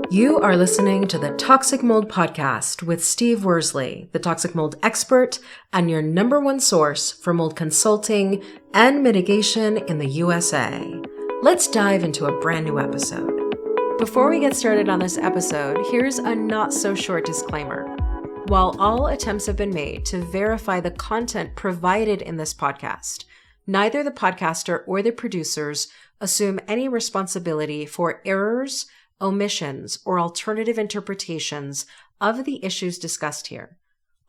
You are listening to the Toxic Mold Podcast with Steve Worsley, the toxic mold expert and your number one source for mold consulting and mitigation in the USA. Let's dive into a brand new episode. Before we get started on this episode, here's a not so short disclaimer. While all attempts have been made to verify the content provided in this podcast, neither the podcaster or the producers assume any responsibility for errors, omissions, or alternative interpretations of the issues discussed here.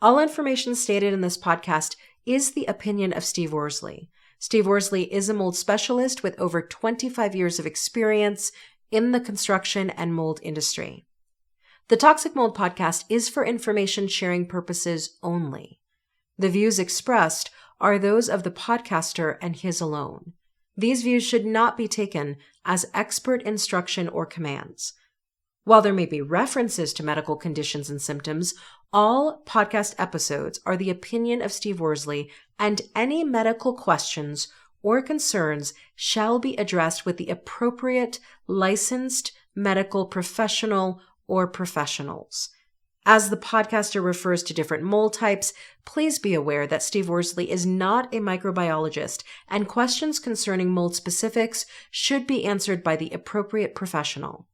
All information stated in this podcast is the opinion of Steve Worsley. Steve Worsley is a mold specialist with over 25 years of experience in the construction and mold industry. The Toxic Mold Podcast is for information sharing purposes only. The views expressed are those of the podcaster and his alone. These views should not be taken as expert instruction or commands. While there may be references to medical conditions and symptoms, all podcast episodes are the opinion of Steve Worsley, and any medical questions or concerns shall be addressed with the appropriate licensed medical professional or professionals. As the podcaster refers to different mold types, please be aware that Steve Worsley is not a microbiologist, and questions concerning mold specifics should be answered by the appropriate professional.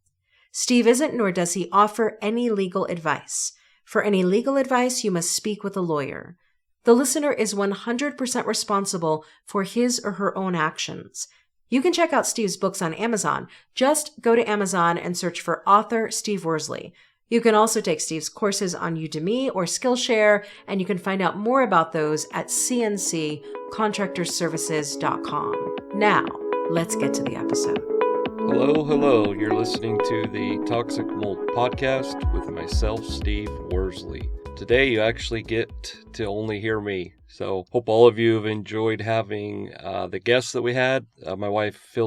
Steve isn't, nor does he offer any legal advice. For any legal advice, you must speak with a lawyer. The listener is 100% responsible for his or her own actions. You can check out Steve's books on Amazon. Just go to Amazon and search for author Steve Worsley. You can also take Steve's courses on Udemy or Skillshare, and you can find out more about those at cnccontractorservices.com. Now, let's get to the episode. Hello. You're listening to the Toxic Mold Podcast with myself, Steve Worsley. Today, you actually get to only hear me. So, hope all of you have enjoyed having the guests that we had. My wife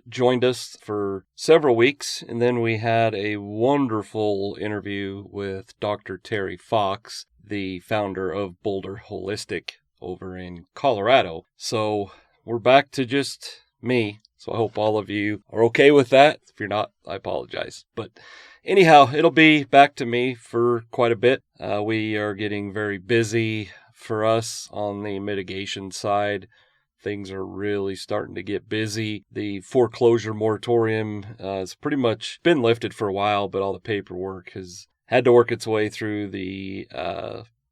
joined us for several weeks. And then we had a wonderful interview with Dr. Terry Fox, the founder of Boulder Holistic over in Colorado. So, we're back to just me. So I hope all of you are okay with that. If you're not, I apologize. But anyhow, it'll be back to me for quite a bit. We are getting very busy for us on the mitigation side. Things are really starting to get busy. The foreclosure moratorium has pretty much been lifted for a while, but all the paperwork has had to work its way through the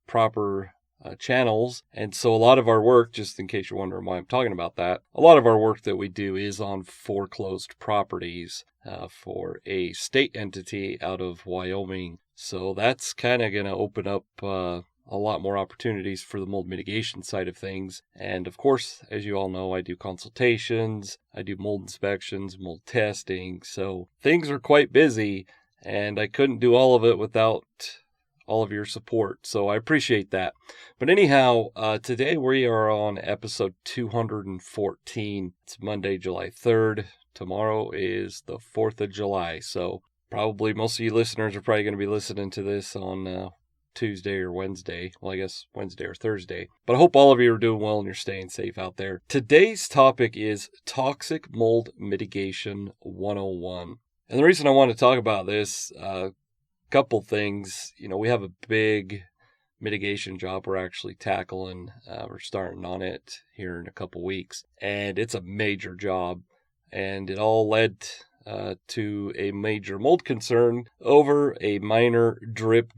proper channels. And so a lot of our work, just in case you're wondering why I'm talking about that, a lot of our work that we do is on foreclosed properties for a state entity out of Wyoming. So that's kind of going to open up a lot more opportunities for the mold mitigation side of things. And of course, as you all know, I do consultations, I do mold inspections, mold testing. So things are quite busy, and I couldn't do all of it without all of your support. So I appreciate that. But anyhow, today we are on episode 214. It's Monday, July 3rd. Tomorrow is the 4th of July. So probably most of you listeners are probably going to be listening to this on Tuesday or Wednesday. Well, I guess Wednesday or Thursday. But I hope all of you are doing well and you're staying safe out there. Today's topic is Toxic Mold Mitigation 101. And the reason I want to talk about this, couple things. We have a big mitigation job we're actually tackling. We're starting on it here in a couple weeks, and it's a major job, and it all led to a major mold concern over a minor drip.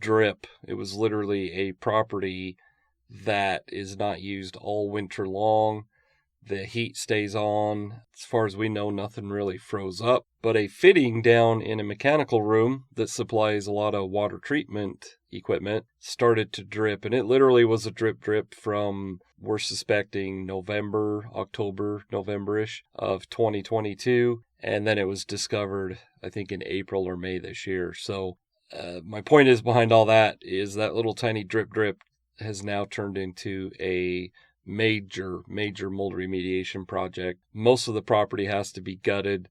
It was literally a property that is not used all winter long. The heat stays on. As far as we know, nothing really froze up. But a fitting down in a mechanical room that supplies a lot of water treatment equipment started to drip. And it literally was a drip from, we're suspecting, November-ish of 2022. And then it was discovered, I think, in April or May this year. So my point is behind all that is that little tiny drip has now turned into a major mold remediation project. Most of the property has to be gutted.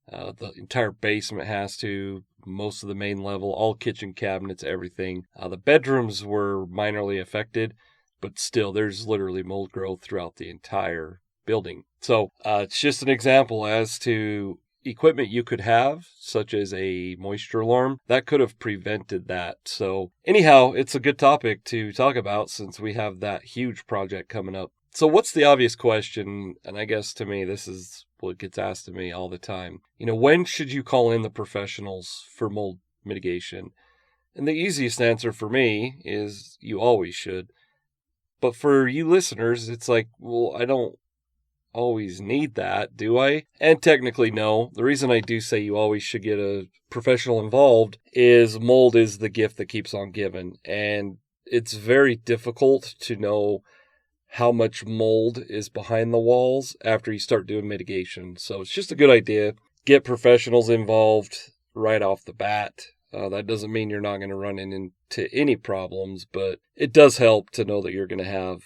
The entire basement has to, most of the main level, all kitchen cabinets, everything. The bedrooms were minorly affected, but still there's literally mold growth throughout the entire building. So it's just an example as to equipment you could have, such as a moisture alarm, that could have prevented that. So anyhow, it's a good topic to talk about since we have that huge project coming up. So what's the obvious question? And I guess to me, this is what gets asked to me all the time. When should you call in the professionals for mold mitigation? And the easiest answer for me is you always should. But for you listeners, it's like, well, I don't always need that, do I? And technically, no. The reason I do say you always should get a professional involved is mold is the gift that keeps on giving. And it's very difficult to know how much mold is behind the walls after you start doing mitigation. So it's just a good idea. Get professionals involved right off the bat. That doesn't mean you're not going to run into any problems, but it does help to know that you're going to have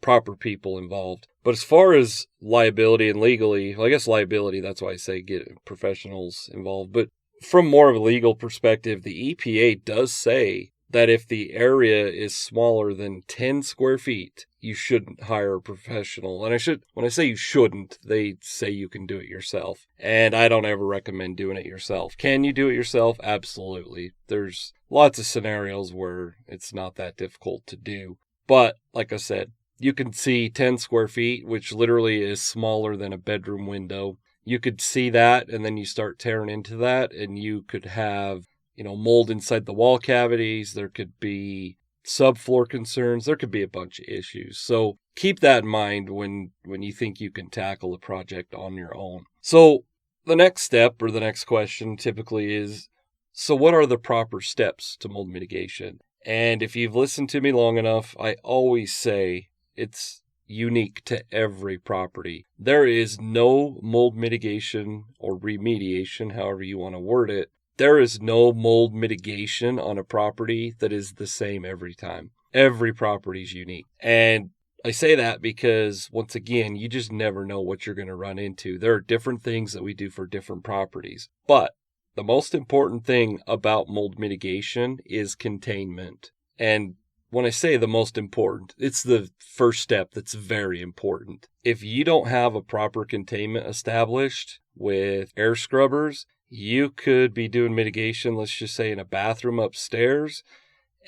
proper people involved. But as far as liability and legally, well, I guess liability, that's why I say get professionals involved. But from more of a legal perspective, the EPA does say that if the area is smaller than 10 square feet, you shouldn't hire a professional. And when I say you shouldn't, they say you can do it yourself. And I don't ever recommend doing it yourself. Can you do it yourself? Absolutely. There's lots of scenarios where it's not that difficult to do. But like I said, you can see 10 square feet, which literally is smaller than a bedroom window. You could see that, and then you start tearing into that, and you could have mold inside the wall cavities. There could be subfloor concerns. There could be a bunch of issues. So keep that in mind when you think you can tackle a project on your own. So the next step or the next question typically is, so what are the proper steps to mold mitigation? And if you've listened to me long enough, I always say it's unique to every property. There is no mold mitigation or remediation, however you want to word it. There is no mold mitigation on a property that is the same every time. Every property is unique. And I say that because, once again, you just never know what you're going to run into. There are different things that we do for different properties. But the most important thing about mold mitigation is containment. And when I say the most important, it's the first step that's very important. If you don't have a proper containment established with air scrubbers, you could be doing mitigation, let's just say in a bathroom upstairs,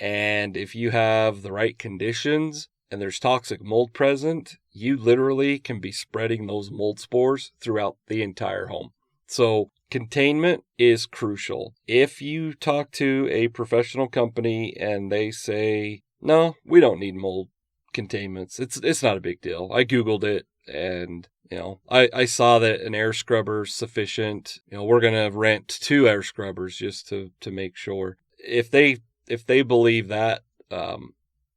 and if you have the right conditions and there's toxic mold present, you literally can be spreading those mold spores throughout the entire home. So containment is crucial. If you talk to a professional company and they say, no, we don't need mold containments, it's not a big deal. I Googled it and I saw that an air scrubber is sufficient. We're going to rent 2 air scrubbers just to make sure. If they believe that,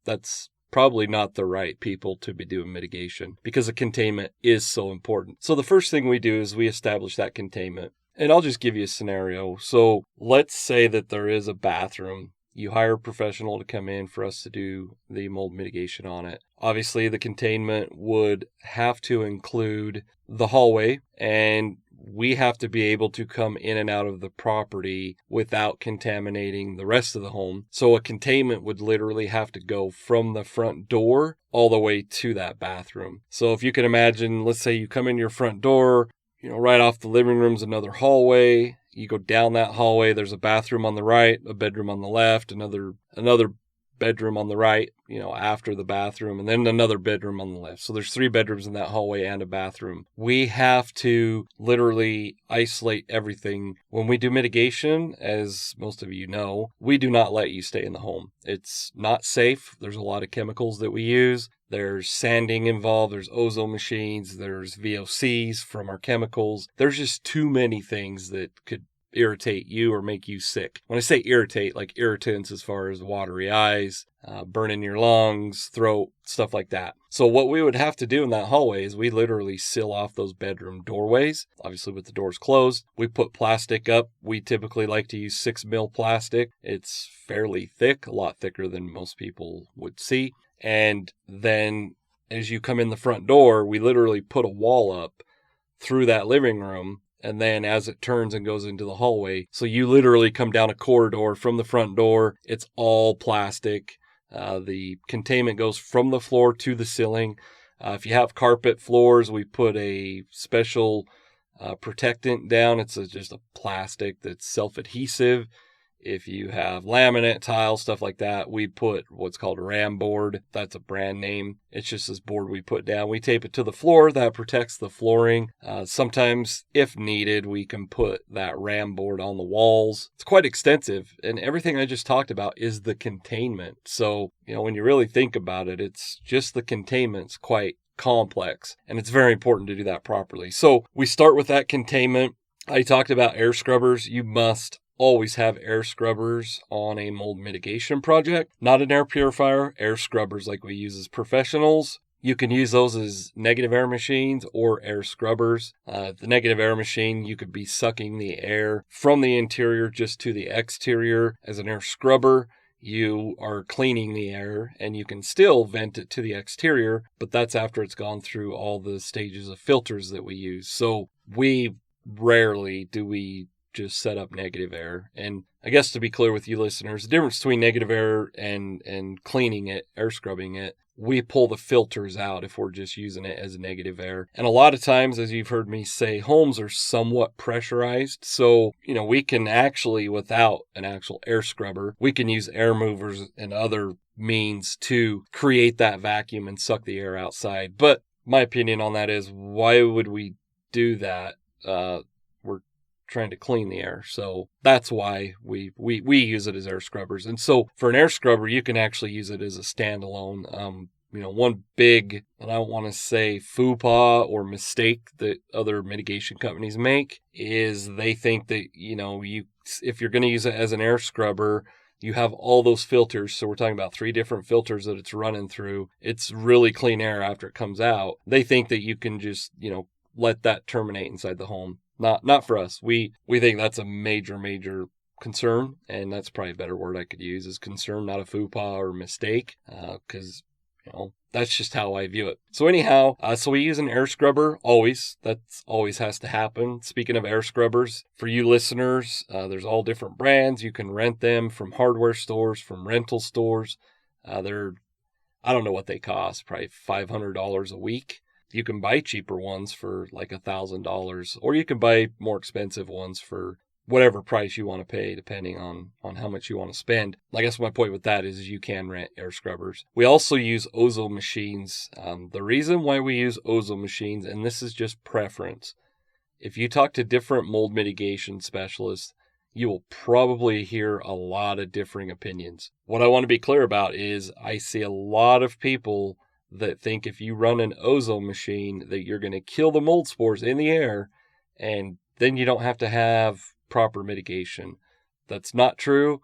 that's probably not the right people to be doing mitigation because the containment is so important. So the first thing we do is we establish that containment. And I'll just give you a scenario. So let's say that there is a bathroom. You hire a professional to come in for us to do the mold mitigation on it. Obviously, the containment would have to include the hallway, and we have to be able to come in and out of the property without contaminating the rest of the home. So a containment would literally have to go from the front door all the way to that bathroom. So if you can imagine, let's say you come in your front door, right off the living room's another hallway. You go down that hallway, there's a bathroom on the right, a bedroom on the left, another bedroom on the right, after the bathroom, and then another bedroom on the left. So there's 3 bedrooms in that hallway and a bathroom. We have to literally isolate everything. When we do mitigation, as most of you know, we do not let you stay in the home. It's not safe. There's a lot of chemicals that we use. There's sanding involved. There's ozone machines. There's VOCs from our chemicals. There's just too many things that could irritate you or make you sick. When I say irritate, like irritants as far as watery eyes, burning your lungs, throat, stuff like that. So what we would have to do in that hallway is we literally seal off those bedroom doorways. Obviously with the doors closed, we put plastic up. We typically like to use 6 mil plastic. It's fairly thick, a lot thicker than most people would see. And then as you come in the front door, we literally put a wall up through that living room. And then as it turns and goes into the hallway, so you literally come down a corridor from the front door. It's all plastic. The containment goes from the floor to the ceiling. If you have carpet floors, we put a special protectant down. It's just a plastic that's self-adhesive. If you have laminate, tile, stuff like that, we put what's called a ram board. That's a brand name. It's just this board we put down. We tape it to the floor. That protects the flooring. Sometimes, if needed, we can put that ram board on the walls. It's quite extensive. And everything I just talked about is the containment. So, when you really think about it, it's just the containment's quite complex. And it's very important to do that properly. So we start with that containment. I talked about air scrubbers. You must always have air scrubbers on a mold mitigation project. Not an air purifier, air scrubbers like we use as professionals. You can use those as negative air machines or air scrubbers. The negative air machine, you could be sucking the air from the interior just to the exterior. As an air scrubber, you are cleaning the air and you can still vent it to the exterior, but that's after it's gone through all the stages of filters that we use. So we rarely do we just set up negative air. And I guess to be clear with you listeners, the difference between negative air and cleaning it, air scrubbing it, we pull the filters out if we're just using it as negative air. And a lot of times, as you've heard me say, homes are somewhat pressurized. So, we can actually, without an actual air scrubber, we can use air movers and other means to create that vacuum and suck the air outside. But my opinion on that is, why would we do that? We're trying to clean the air. So that's why we use it as air scrubbers. And so for an air scrubber, you can actually use it as a standalone. One big, and I don't want to say faux pas or mistake that other mitigation companies make is they think that, if you're going to use it as an air scrubber, you have all those filters. So we're talking about 3 different filters that it's running through. It's really clean air after it comes out. They think that you can just, let that terminate inside the home. Not for us. We think that's a major concern, and that's probably a better word I could use is concern, not a faux pas or mistake, because that's just how I view it. So anyhow, so we use an air scrubber always. That always has to happen. Speaking of air scrubbers, for you listeners, there's all different brands. You can rent them from hardware stores, from rental stores. I don't know what they cost, probably $500 a week. You can buy cheaper ones for like $1,000, or you can buy more expensive ones for whatever price you want to pay, depending on how much you want to spend. I guess my point with that is you can rent air scrubbers. We also use ozone machines. The reason why we use ozone machines, and this is just preference, if you talk to different mold mitigation specialists, you will probably hear a lot of differing opinions. What I want to be clear about is I see a lot of people that think if you run an ozone machine that you're going to kill the mold spores in the air and then you don't have to have proper mitigation. That's not true.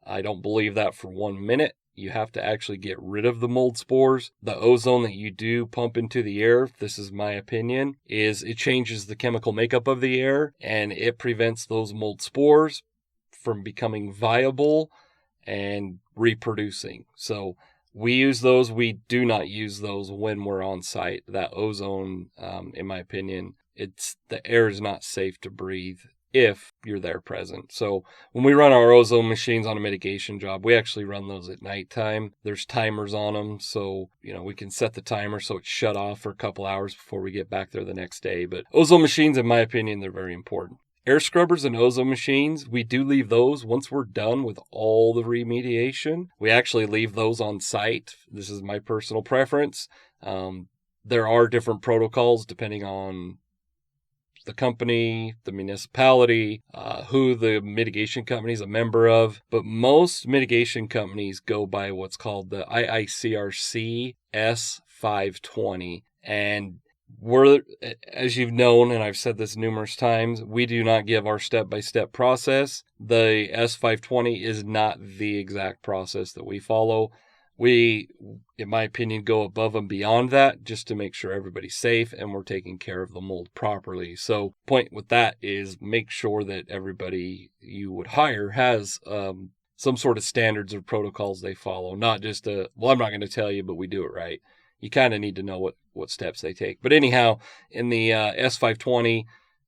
I don't believe that for 1 minute. You have to actually get rid of the mold spores. The ozone that you do pump into the air, this is my opinion, is it changes the chemical makeup of the air and it prevents those mold spores from becoming viable and reproducing. So we use those. We do not use those when we're on site. That ozone, in my opinion, the air is not safe to breathe if you're there present. So when we run our ozone machines on a mitigation job, we actually run those at nighttime. There's timers on them. So, we can set the timer so it's shut off for a couple hours before we get back there the next day. But ozone machines, in my opinion, they're very important. Air scrubbers and ozone machines, we do leave those once we're done with all the remediation. We actually leave those on site. This is my personal preference. There are different protocols depending on the company, the municipality, who the mitigation company is a member of. But most mitigation companies go by what's called the IICRC S520. And we're, as you've known, and I've said this numerous times, we do not give our step-by-step process. The S520 is not the exact process that we follow. We, in my opinion, go above and beyond that just to make sure everybody's safe and we're taking care of the mold properly. So point with that is make sure that everybody you would hire has some sort of standards or protocols they follow. Not just I'm not going to tell you, but we do it right. You kind of need to know what steps they take. But anyhow, in the S520,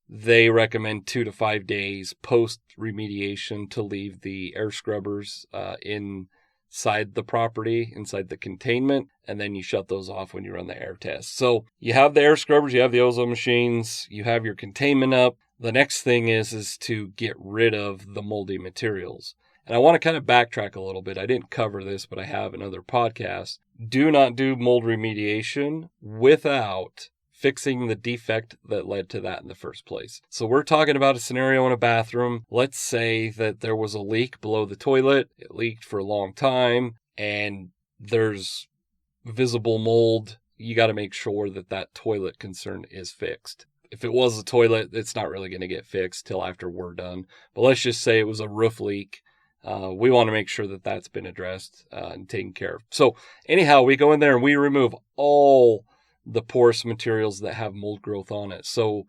they recommend 2 to 5 days post remediation to leave the air scrubbers in inside the property, inside the containment, and then you shut those off when you run the air test. So you have the air scrubbers, you have the ozone machines, you have your containment up. The next thing is to get rid of the moldy materials. And I want to kind of backtrack a little bit. I didn't cover this, but I have in other podcasts. Do not do mold remediation without fixing the defect that led to that in the first place. So we're talking about a scenario in a bathroom. Let's say that there was a leak below the toilet. It leaked for a long time and there's visible mold. You got to make sure that that toilet concern is fixed. If it was a toilet, it's not really going to get fixed till after we're done. But let's just say it was a roof leak. We want to make sure that that's been addressed and taken care of. So anyhow, we go in there and we remove all the porous materials that have mold growth on it. So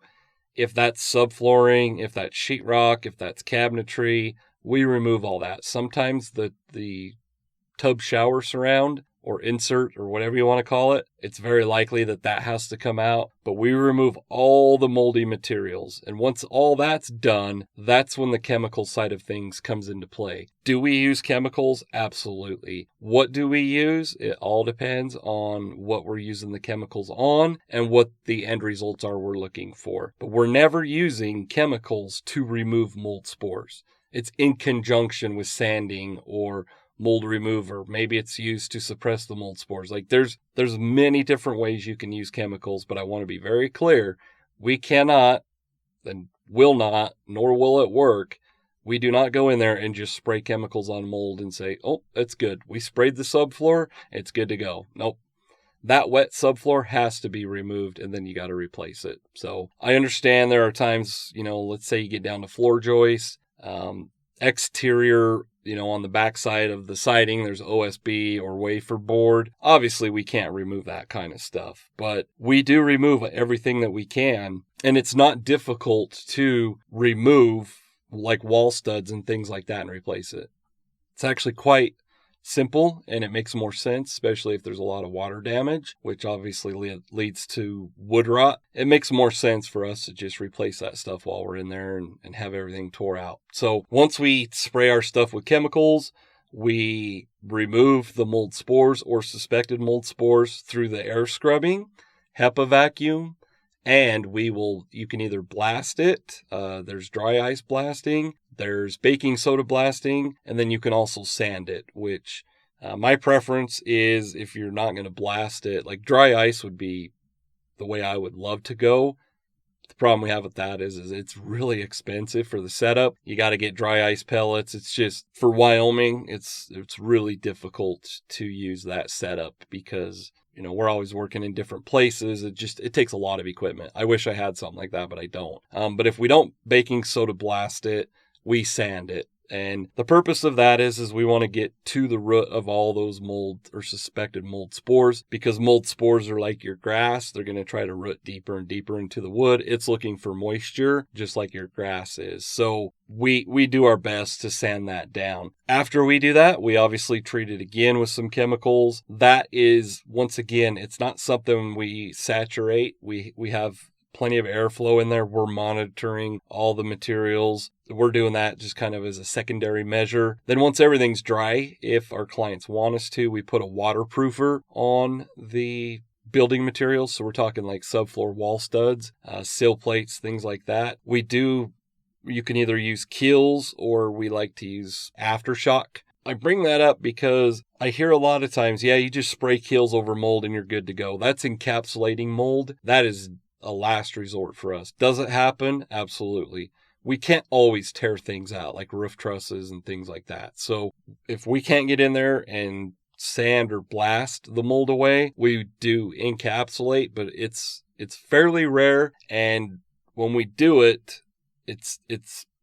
if that's subflooring, if that's sheetrock, if that's cabinetry, we remove all that. Sometimes the tub shower surround or insert or whatever you want to call it, it's very likely that has to come out. But we remove all the moldy materials. And once all that's done, that's when the chemical side of things comes into play. Do we use chemicals? Absolutely. What do we use? It all depends on what we're using the chemicals on and what the end results are we're looking for. But we're never using chemicals to remove mold spores. It's in conjunction with sanding or mold remover. Maybe it's used to suppress the mold spores. Like there's many different ways you can use chemicals, but I want to be very clear. We cannot and will not, nor will it work. We do not go in there and just spray chemicals on mold and say, oh, that's good. We sprayed the subfloor. It's good to go. Nope. That wet subfloor has to be removed and then you got to replace it. So I understand there are times, let's say you get down to floor joists, exterior, on the backside of the siding, there's OSB or wafer board. Obviously, we can't remove that kind of stuff, but we do remove everything that we can. And it's not difficult to remove like wall studs and things like that and replace it. It's actually quite simple and it makes more sense, especially if there's a lot of water damage, which obviously leads to wood rot. It makes more sense for us to just replace that stuff while we're in there and have everything tore out. So once we spray our stuff with chemicals, we remove the mold spores or suspected mold spores through the air scrubbing, HEPA vacuum, and you can either blast it. There's dry ice blasting. There's baking soda blasting, and then you can also sand it, which my preference is if you're not going to blast it, like dry ice would be the way I would love to go. The problem we have with that is it's really expensive for the setup. You got to get dry ice pellets. It's just, for Wyoming, it's really difficult to use that setup because we're always working in different places. It takes a lot of equipment. I wish I had something like that, but I don't. But if we don't baking soda blast it, we sand it. And the purpose of that is we want to get to the root of all those mold or suspected mold spores, because mold spores are like your grass. They're going to try to root deeper and deeper into the wood. It's looking for moisture, just like your grass is. So we do our best to sand that down. After we do that, we obviously treat it again with some chemicals. That is, once again, it's not something we saturate. We have plenty of airflow in there. We're monitoring all the materials. We're doing that just kind of as a secondary measure. Then once everything's dry, if our clients want us to, we put a waterproofer on the building materials. So we're talking like subfloor wall studs, sill plates, things like that. You can either use Kills or we like to use Aftershock. I bring that up because I hear a lot of times, you just spray Kills over mold and you're good to go. That's encapsulating mold. That is a last resort for us. Does it happen? Absolutely. We can't always tear things out like roof trusses and things like that. So if we can't get in there and sand or blast the mold away, we do encapsulate, but it's fairly rare. And when we do it, it's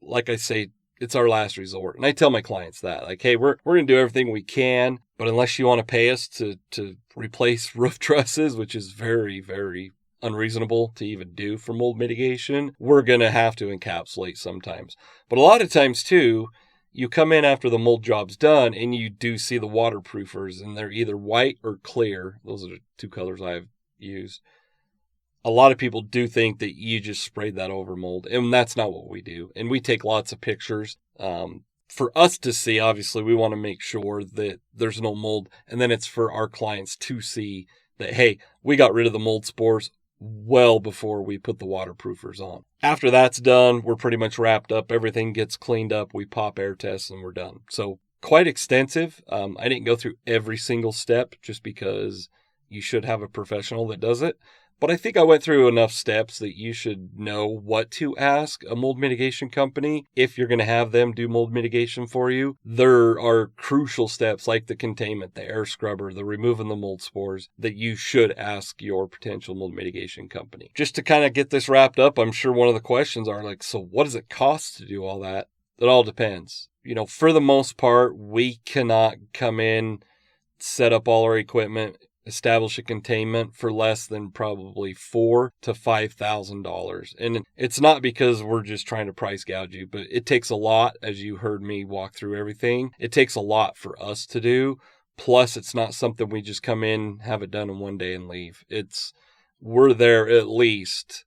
like I say, it's our last resort. And I tell my clients that, like, hey, we're going to do everything we can, but unless you want to pay us to replace roof trusses, which is very, very unreasonable to even do for mold mitigation, we're going to have to encapsulate sometimes. But a lot of times too, you come in after the mold job's done and you do see the waterproofers and they're either white or clear. Those are the two colors I've used. A lot of people do think that you just sprayed that over mold, and that's not what we do. And we take lots of pictures. for us to see, obviously, we want to make sure that there's no mold. And then it's for our clients to see that, hey, we got rid of the mold spores well before we put the waterproofers on. After that's done, we're pretty much wrapped up. Everything gets cleaned up. We pop air tests and we're done. So quite extensive. I didn't go through every single step just because you should have a professional that does it. But I think I went through enough steps that you should know what to ask a mold mitigation company if you're going to have them do mold mitigation for you. There are crucial steps like the containment, the air scrubber, the removing the mold spores that you should ask your potential mold mitigation company. Just to kind of get this wrapped up, I'm sure one of the questions are like, so what does it cost to do all that? It all depends. For the most part, we cannot come in, set up all our equipment, establish a containment for less than probably $4,000 to $5,000. And it's not because we're just trying to price gouge you, but it takes a lot, as you heard me walk through everything. It takes a lot for us to do. Plus, it's not something we just come in, have it done in one day and leave. We're there at least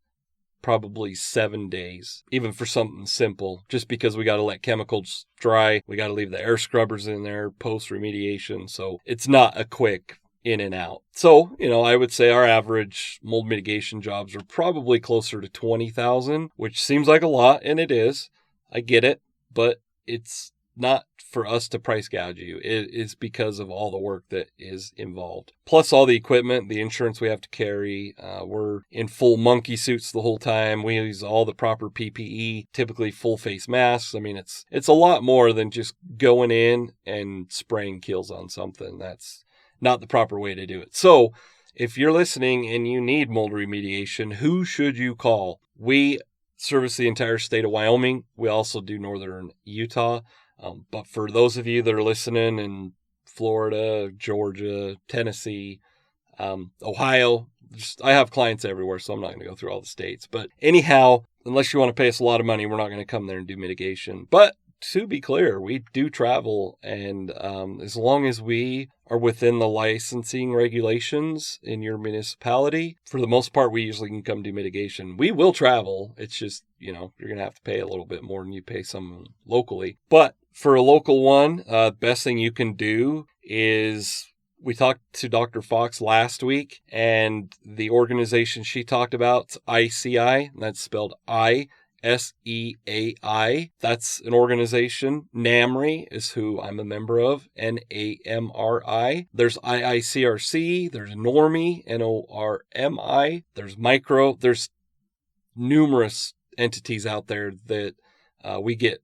probably 7 days, even for something simple, just because we got to let chemicals dry. We got to leave the air scrubbers in there post remediation. So it's not a quick in and out. So, I would say our average mold mitigation jobs are probably closer to 20,000, which seems like a lot, and it is. I get it, but it's not for us to price gouge you. It is because of all the work that is involved. Plus all the equipment, the insurance we have to carry. We're in full monkey suits the whole time. We use all the proper PPE, typically full face masks. I mean, it's a lot more than just going in and spraying kills on something. That's not the proper way to do it. So if you're listening and you need mold remediation, who should you call? We service the entire state of Wyoming. We also do northern Utah. But for those of you that are listening in Florida, Georgia, Tennessee, Ohio, I have clients everywhere, so I'm not going to go through all the states. But anyhow, unless you want to pay us a lot of money, we're not going to come there and do mitigation. But to be clear, we do travel, and as long as we are within the licensing regulations in your municipality, for the most part, we usually can come do mitigation. We will travel. It's just, you're going to have to pay a little bit more than you pay someone locally. But for a local one, best thing you can do is, we talked to Dr. Fox last week, and the organization she talked about, ICI, and that's spelled ISEAI. That's an organization. NAMRI is who I'm a member of, NAMRI. There's IICRC, there's NORMI, NORMI, there's Micro. There's numerous entities out there that we get,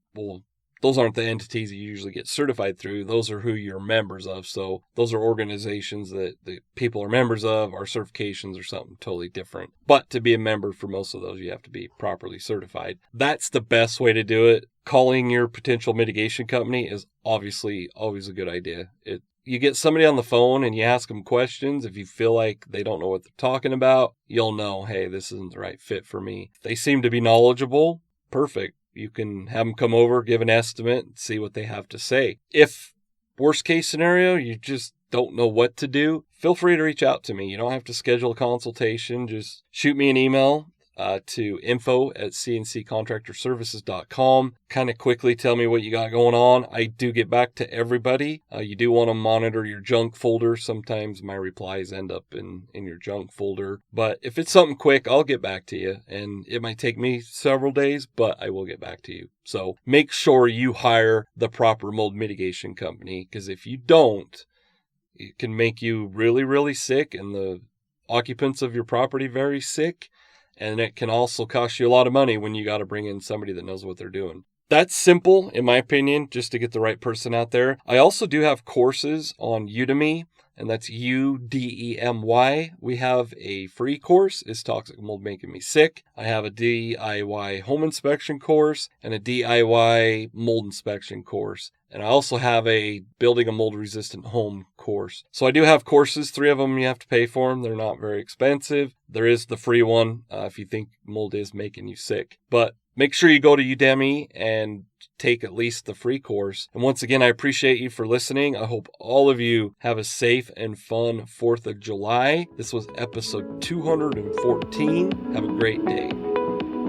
those aren't the entities you usually get certified through. Those are who you're members of. So those are organizations that the people are members of. Our certifications are something totally different. But to be a member for most of those, you have to be properly certified. That's the best way to do it. Calling your potential mitigation company is obviously always a good idea. You get somebody on the phone and you ask them questions. If you feel like they don't know what they're talking about, you'll know, hey, this isn't the right fit for me. If they seem to be knowledgeable, perfect. You can have them come over, give an estimate, and see what they have to say. If, worst case scenario, you just don't know what to do, feel free to reach out to me. You don't have to schedule a consultation. Just shoot me an email to info@cnccontractorservices.com. Kind of quickly tell me what you got going on. I do get back to everybody. You do want to monitor your junk folder. Sometimes my replies end up in your junk folder. But if it's something quick, I'll get back to you. And it might take me several days, but I will get back to you. So make sure you hire the proper mold mitigation company, because if you don't, it can make you really, really sick and the occupants of your property very sick. And it can also cost you a lot of money when you got to bring in somebody that knows what they're doing. That's simple, in my opinion, just to get the right person out there. I also do have courses on Udemy, and that's Udemy. We have a free course, Is Toxic Mold Making Me Sick? I have a DIY home inspection course and a DIY mold inspection course. And I also have a Building a Mold-Resistant Home course. So I do have courses. 3 of them you have to pay for them. They're not very expensive. There is the free one if you think mold is making you sick. But make sure you go to Udemy and take at least the free course. And once again, I appreciate you for listening. I hope all of you have a safe and fun 4th of July. This was episode 214. Have a great day.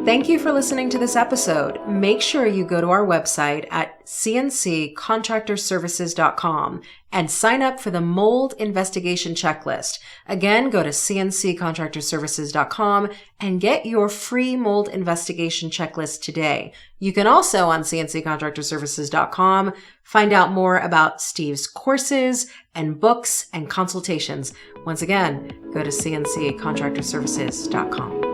Thank you for listening to this episode. Make sure you go to our website at cnccontractorservices.com and sign up for the mold investigation checklist. Again, go to cnccontractorservices.com and get your free mold investigation checklist today. You can also on cnccontractorservices.com find out more about Steve's courses and books and consultations. Once again, go to cnccontractorservices.com.